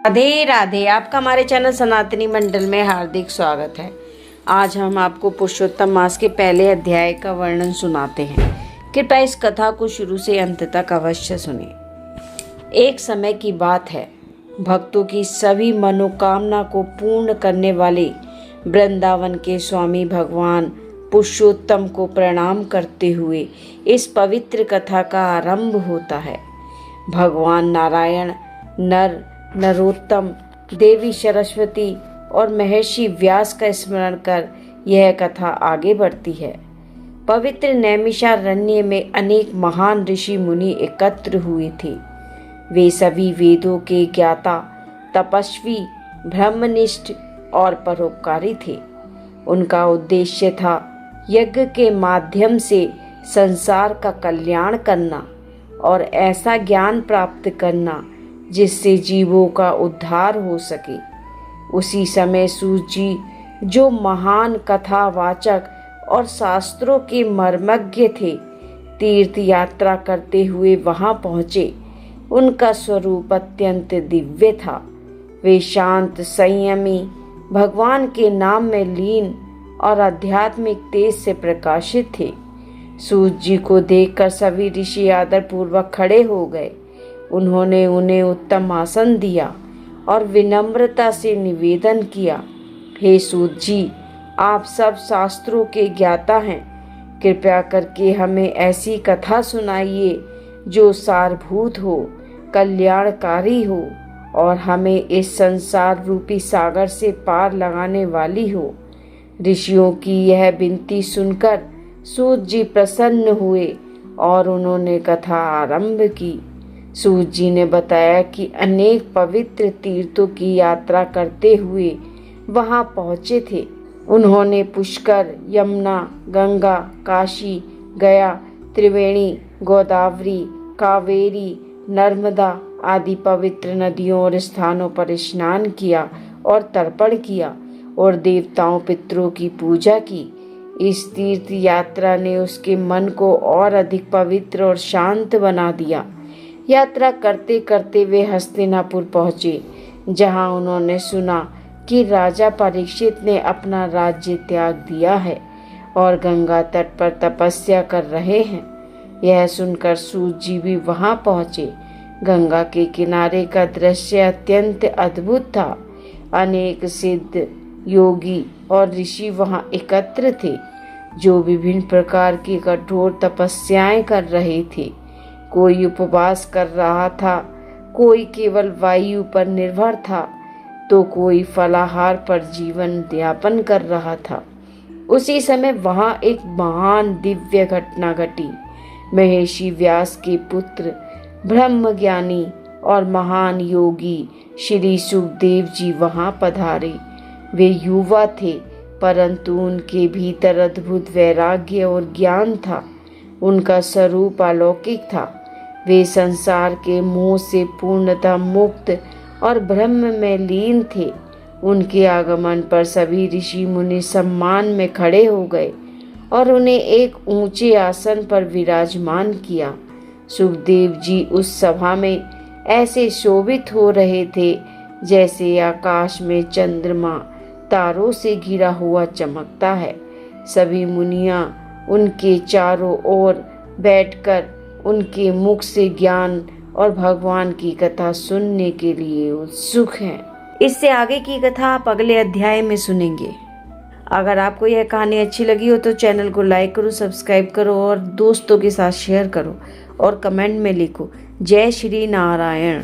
राधे राधे। आपका हमारे चैनल सनातनी मंडल में हार्दिक स्वागत है। आज हम आपको पुरुषोत्तम मास के पहले अध्याय का वर्णन सुनाते हैं। कृपया इस कथा को शुरू से अंत तक अवश्य सुनिए। एक समय की बात है, भक्तों की सभी मनोकामना को पूर्ण करने वाले वृंदावन के स्वामी भगवान पुरुषोत्तम को प्रणाम करते हुए इस पवित्र कथा का आरंभ होता है। भगवान नारायण, नरोत्तम, देवी सरस्वती और महर्षि व्यास का स्मरण कर यह कथा आगे बढ़ती है। पवित्र नैमिषारण्य में अनेक महान ऋषि मुनि एकत्र हुए थे। वे सभी वेदों के ज्ञाता, तपस्वी, ब्रह्मनिष्ठ और परोपकारी थे। उनका उद्देश्य था यज्ञ के माध्यम से संसार का कल्याण करना और ऐसा ज्ञान प्राप्त करना जिससे जीवों का उद्धार हो सके। उसी समय सूत जी, जो महान कथावाचक और शास्त्रों के मर्मज्ञ थे, तीर्थ यात्रा करते हुए वहां पहुंचे। उनका स्वरूप अत्यंत दिव्य था। वे शांत, संयमी, भगवान के नाम में लीन और आध्यात्मिक तेज से प्रकाशित थे। सूत जी को देखकर सभी ऋषि आदर पूर्वक खड़े हो गए। उन्होंने उन्हें उत्तम आसन दिया और विनम्रता से निवेदन किया, हे सूत जी, आप सब शास्त्रों के ज्ञाता हैं। कृपया करके हमें ऐसी कथा सुनाइए जो सारभूत हो, कल्याणकारी हो और हमें इस संसार रूपी सागर से पार लगाने वाली हो। ऋषियों की यह विनती सुनकर सूत जी प्रसन्न हुए और उन्होंने कथा आरंभ की। सूत जी ने बताया कि अनेक पवित्र तीर्थों की यात्रा करते हुए वहां पहुंचे थे। उन्होंने पुष्कर, यमुना, गंगा, काशी, गया, त्रिवेणी, गोदावरी, कावेरी, नर्मदा आदि पवित्र नदियों और स्थानों पर स्नान किया और तर्पण किया और देवताओं पितरों की पूजा की। इस तीर्थ यात्रा ने उसके मन को और अधिक पवित्र और शांत बना दिया। यात्रा करते करते वे हस्तिनापुर पहुंचे, जहां उन्होंने सुना कि राजा परीक्षित ने अपना राज्य त्याग दिया है और गंगा तट पर तपस्या कर रहे हैं। यह सुनकर सूत जी भी वहां पहुंचे। गंगा के किनारे का दृश्य अत्यंत अद्भुत था। अनेक सिद्ध, योगी और ऋषि वहां एकत्र थे, जो विभिन्न प्रकार की कठोर तपस्याएं कर रहे थे। कोई उपवास कर रहा था, कोई केवल वायु पर निर्भर था, तो कोई फलाहार पर जीवन यापन कर रहा था। उसी समय वहां एक महान दिव्य घटना घटी। महर्षि व्यास के पुत्र, ब्रह्मज्ञानी और महान योगी श्री सुखदेव जी वहां पधारे। वे युवा थे, परंतु उनके भीतर अद्भुत वैराग्य और ज्ञान था। उनका स्वरूप अलौकिक था। वे संसार के मोह से पूर्णतः मुक्त और ब्रह्म में लीन थे। उनके आगमन पर सभी ऋषि मुनि सम्मान में खड़े हो गए और उन्हें एक ऊंचे आसन पर विराजमान किया। सुखदेव जी उस सभा में ऐसे शोभित हो रहे थे जैसे आकाश में चंद्रमा तारों से घिरा हुआ चमकता है। सभी मुनियां उनके चारों ओर बैठकर उनके मुख से ज्ञान और भगवान की कथा सुनने के लिए उत्सुक हैं। इससे आगे की कथा आप अगले अध्याय में सुनेंगे। अगर आपको यह कहानी अच्छी लगी हो तो चैनल को लाइक करो, सब्सक्राइब करो और दोस्तों के साथ शेयर करो और कमेंट में लिखो, जय श्री नारायण।